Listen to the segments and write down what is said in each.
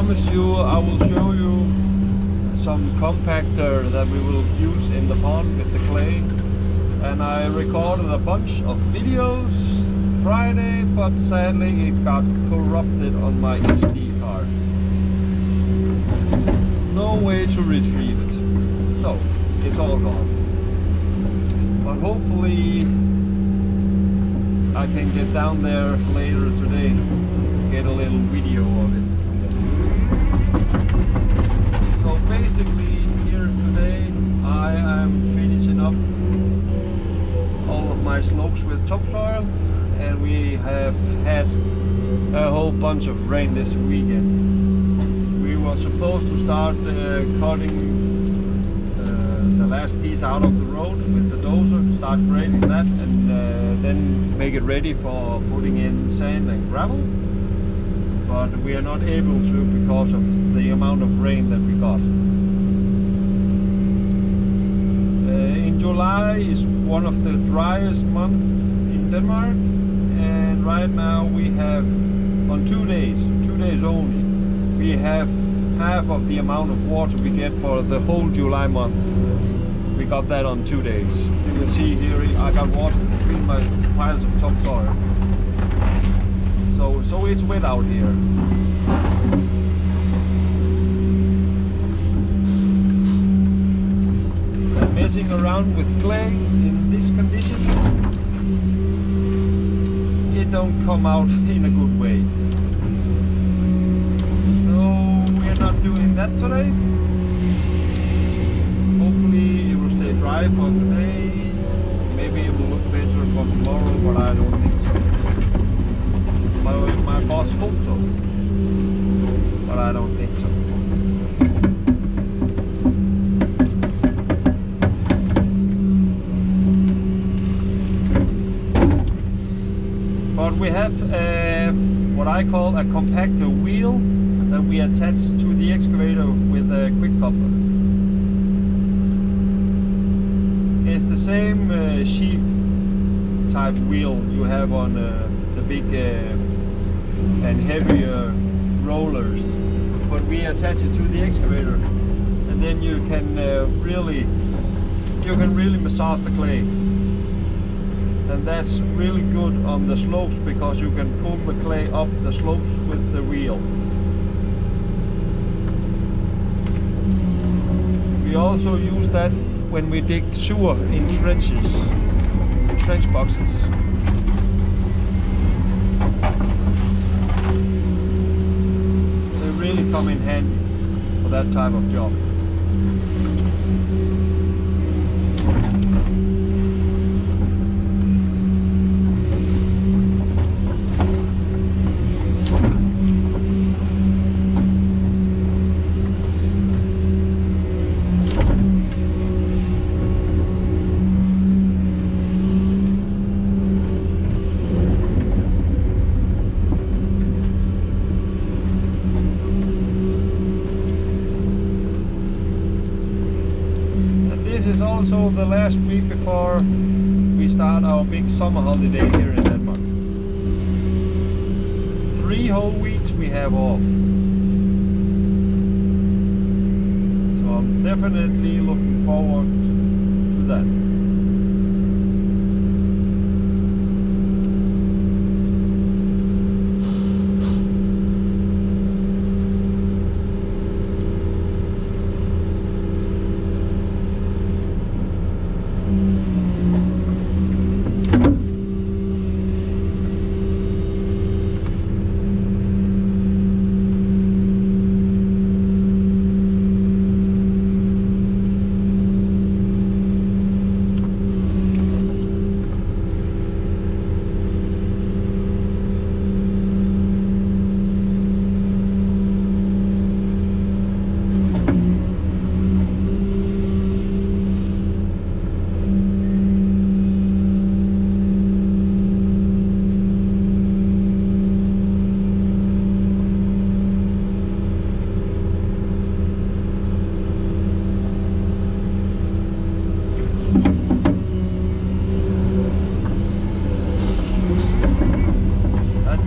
promised you I will show you some compactor that we will use in the pond with the clay. And I recorded a bunch of videos Friday, but sadly it got corrupted on my SD card. No way to retrieve it. So, it's all gone. But hopefully I can get down there later today, get a little video of it. So basically here today I am finishing up all of my slopes with topsoil, and we have had a whole bunch of rain this weekend. We were supposed to start cutting the last piece out of the road with the dozer, start grading that, and then make it ready for putting in sand and gravel. But we are not able to because of the amount of rain that we got. In July is one of the driest months in Denmark, and right now we have, on 2 days only, we have half of the amount of water we get for the whole July month. We got that on 2 days. You can see here I got water between my piles of topsoil. So it's wet out here. And messing around with clay in these conditions, it don't come out in a good way. So we're not doing that today. Hopefully it will stay dry for today. Maybe it will look better for tomorrow, but I don't think so. My boss hopes so, but I don't think so. But we have what I call a compactor wheel that we attach to the excavator with a quick coupler. It's the same sheep type wheel you have on the big and heavier rollers, but we attach it to the excavator, and then you can really massage the clay, and that's really good on the slopes because you can pull the clay up the slopes with the wheel. We also use that when we dig sewer in trenches, trench boxes. They really come in handy for that type of job. This is also the last week before we start our big summer holiday here in Denmark. 3 whole weeks we have off. So I'm definitely looking forward to that.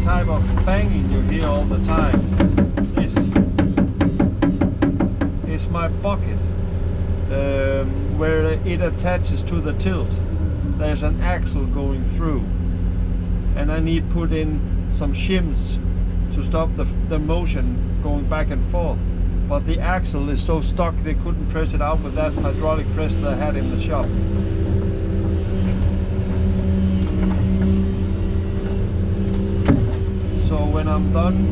Type of banging you hear all the time is my bucket, where it attaches to the tilt, there's an axle going through, and I need put in some shims to stop the motion going back and forth. But the axle is so stuck they couldn't press it out with that hydraulic press that I had in the shop. So when I'm done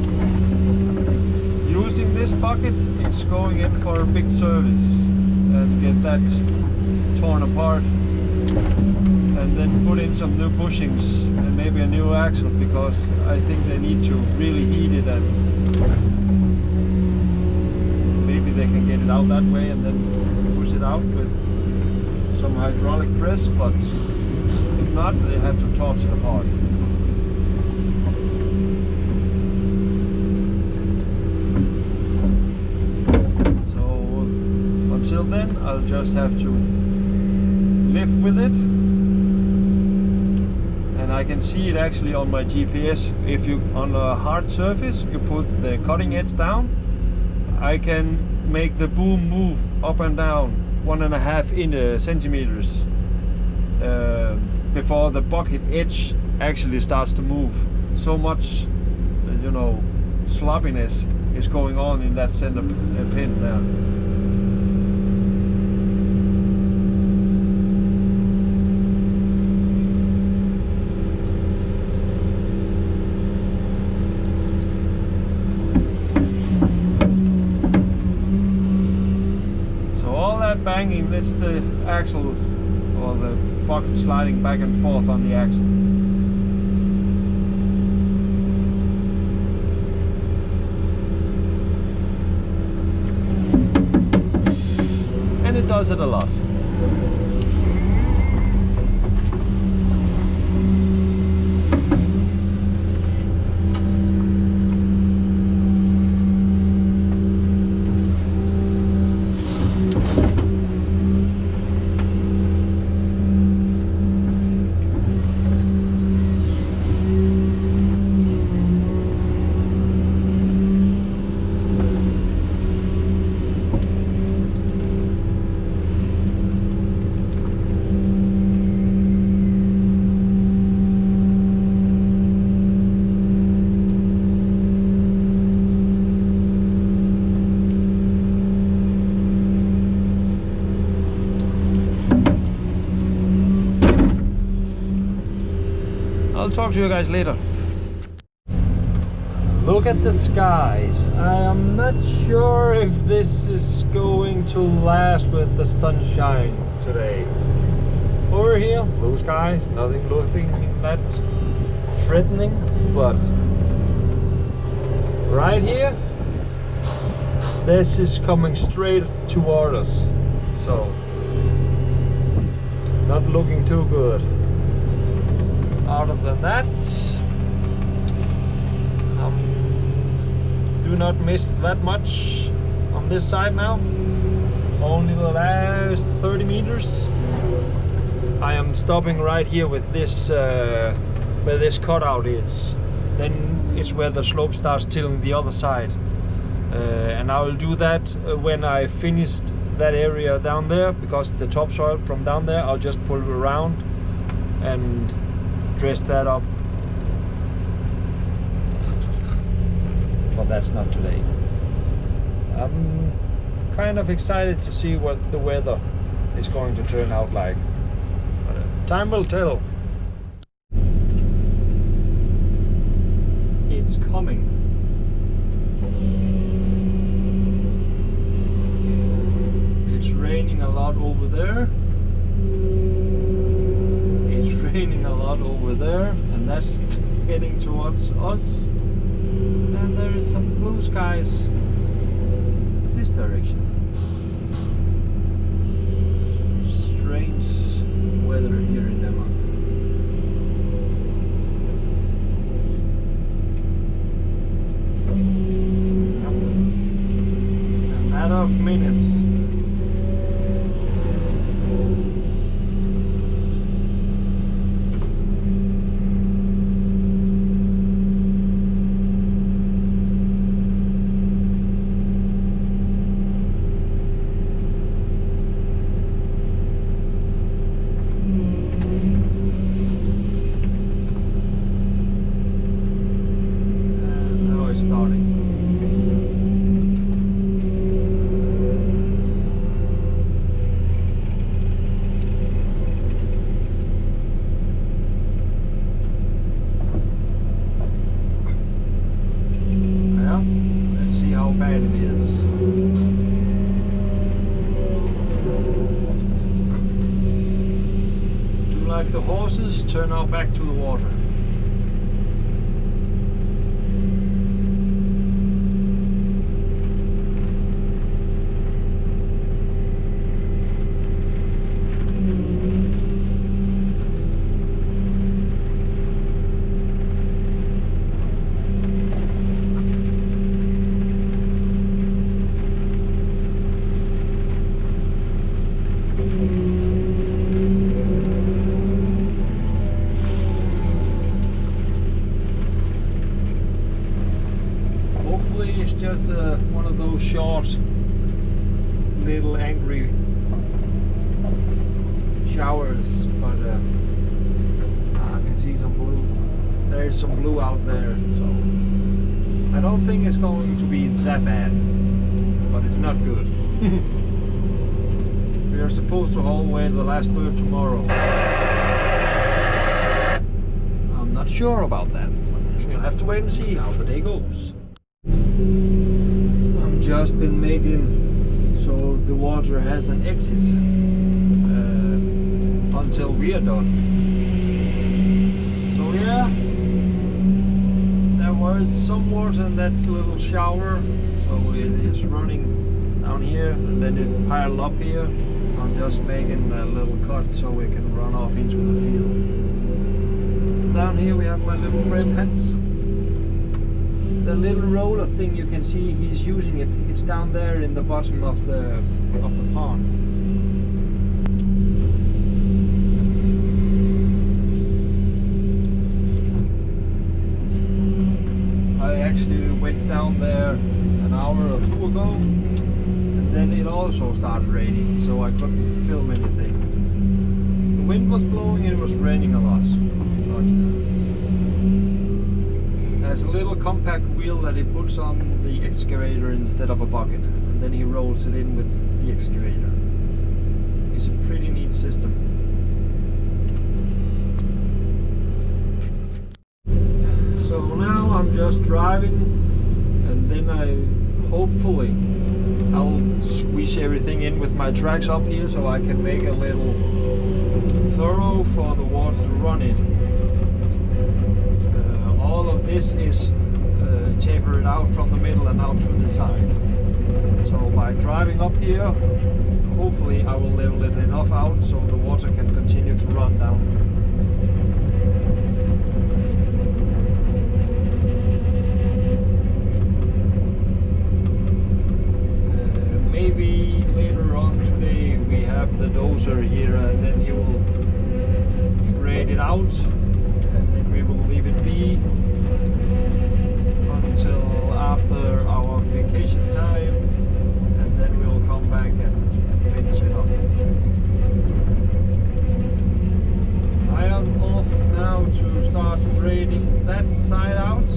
using this bucket, it's going in for a big service and get that torn apart, and then put in some new bushings and maybe a new axle, because I think they need to really heat it, and maybe they can get it out that way and then push it out with some hydraulic press, but if not, they have to torch it apart. Until then, I'll just have to live with it, and I can see it actually on my GPS. If you on a hard surface, you put the cutting edge down, I can make the boom move up and down 1.5 centimeters before the bucket edge actually starts to move. So much, you know, sloppiness is going on in that center pin there. Banging, that's the axle or the bucket sliding back and forth on the axle. And it does it a lot. I'll talk to you guys later. Look at the skies. I am not sure if this is going to last with the sunshine today. Over here, blue skies, nothing that threatening, but right here, this is coming straight toward us, so not looking too good. Other than that, do not miss that much on this side now. Only the last 30 meters. I am stopping right here with this, where this cutout is. Then it's where the slope starts tilting the other side. And I will do that when I finished that area down there, because the topsoil from down there, I'll just pull it around and dress that up. But that's not today. I'm kind of excited to see what the weather is going to turn out like. But time will tell. It's coming. It's raining a lot over there. It's raining a lot over there, and that's heading towards us. And there is some blue skies this direction. Strange weather here in Denmark. A matter of minutes. horses turn now back to the water. It's just one of those short, little angry showers, but I can see some blue. There's some blue out there, so I don't think it's going to be that bad, but it's not good. We are supposed to haul away the last third tomorrow. I'm not sure about that. We'll have to wait and see how the day goes. I've just been making so the water has an exit until we are done. So yeah, there was some water in that little shower, so it is running down here and then it piled up here. I'm just making a little cut so we can run off into the field. Down here we have my little friend Hans. The little roller thing you can see, he's using it. It's down there in the bottom of the pond. I actually went down there an hour or two ago, and then it also started raining, so I couldn't film anything. The wind was blowing and it was raining a lot. There's a little compact wheel that he puts on the excavator instead of a bucket, and then he rolls it in with the excavator. It's a pretty neat system. So now I'm just driving, and then hopefully I'll squeeze everything in with my tracks up here so I can make a little furrow for the water to run in. All of this is tapered out from the middle and out to the side. So by driving up here, hopefully I will level it enough out so the water can continue to run down. Maybe later on today we have the dozer here and then he will grade it out. We will leave it be until after our vacation time, and then we'll come back and finish it up. I am off now to start grading that side out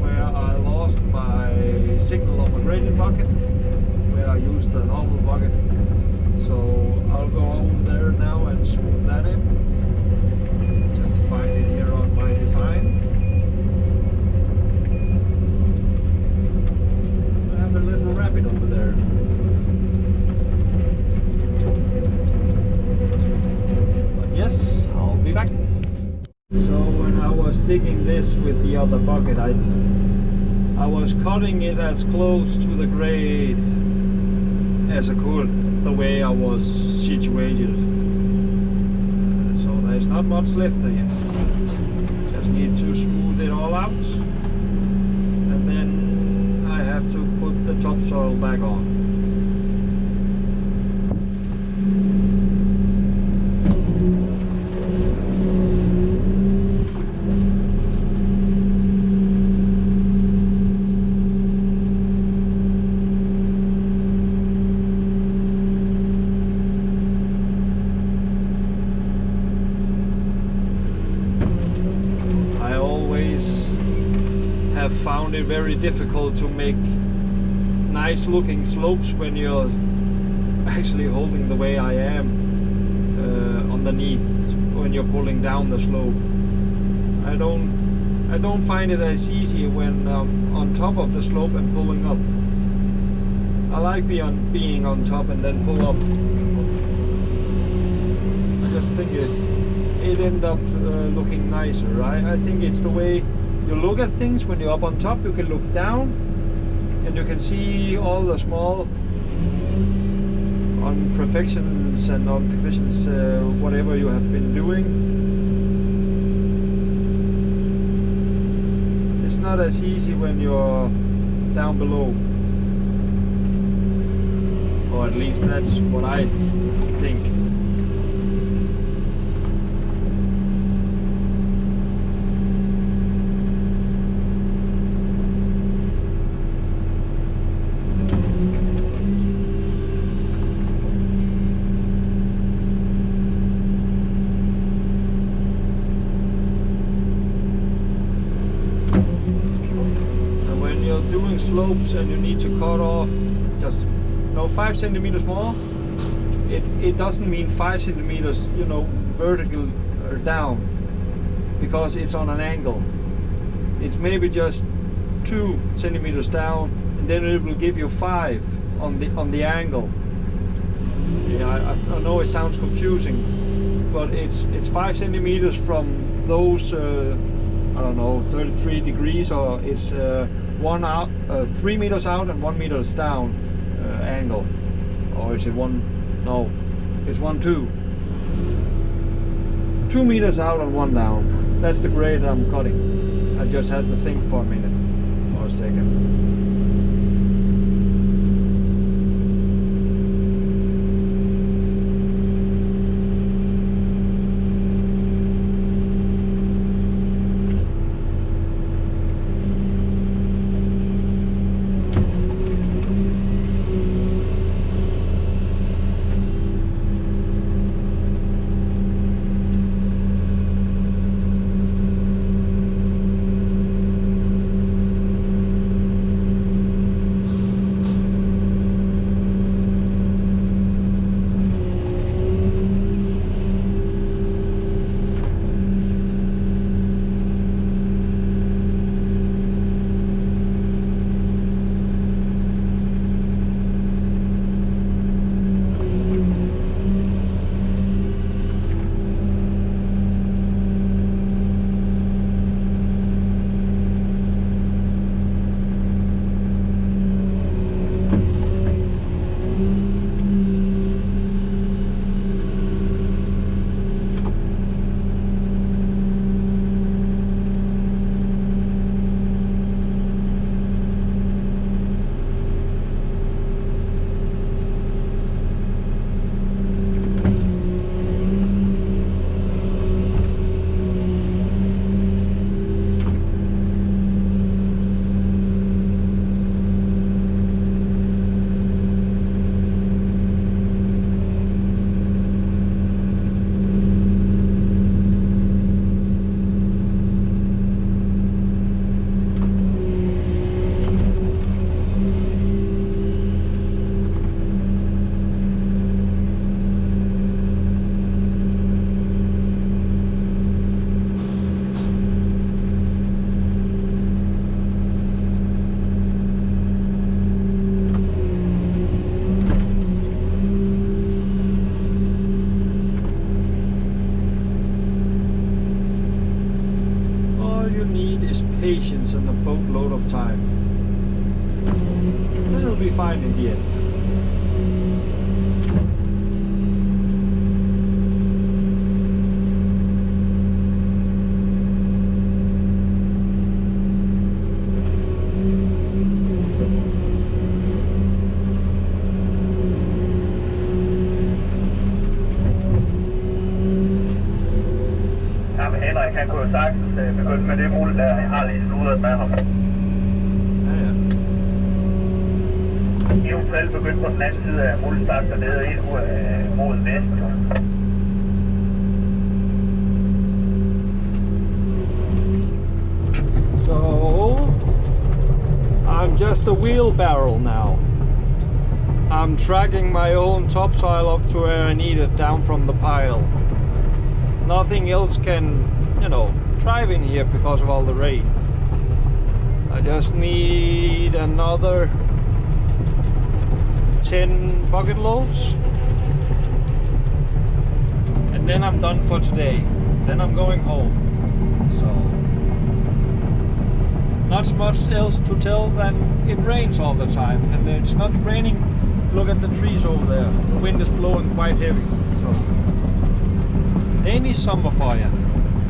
where I lost my signal on the grading bucket, where I used the normal bucket. So I'll go over there now and smooth that in. Find it here on my design. I have a little rabbit over there. But yes, I'll be back. So when I was digging this with the other bucket, I was cutting it as close to the grade as I could, the way I was situated. There's not much left here. Just need to smooth it all out, and then I have to put the topsoil back on. Have found it very difficult to make nice looking slopes when you're actually holding the way I am underneath when you're pulling down the slope. I don't find it as easy when on top of the slope and pulling up. I like being on top and then pull up. I just think it end up looking nicer, right? I think it's the way you look at things. When you're up on top, you can look down and you can see all the small imperfections and imperfections, whatever you have been doing. It's not as easy when you're down below, or at least that's what I think. Doing slopes and you need to cut off just 5 centimeters more, it doesn't mean 5 centimeters, vertical or down, because it's on an angle. It's maybe just 2 centimeters down, and then it will give you 5 on the angle. Yeah, I know it sounds confusing, but it's 5 centimeters from those I don't know, 33 degrees, or it's 3 meters out and 1 meters down angle, or is it it's 2 meters out and 1 down. That's the grade I'm cutting. I just had to think for a minute or a second. Patience and a boatload of time. Then it'll be fine in the end. Henrik, han kunne jo sagtens begynde med det muld der. Jeg har lige sludret med ham. Ja. Eventuelt begyndt på den anden side af muldstakt dernede ind mod vest. So I'm just a wheelbarrow now. I'm dragging my own topsoil up to where I need it down from the pile. Nothing else can, drive in here because of all the rain. I just need another 10 bucket loads, and then I'm done for today. Then I'm going home. So not much else to tell than it rains all the time, and it's not raining. Look at the trees over there. The wind is blowing quite heavy. So Danish summer for you.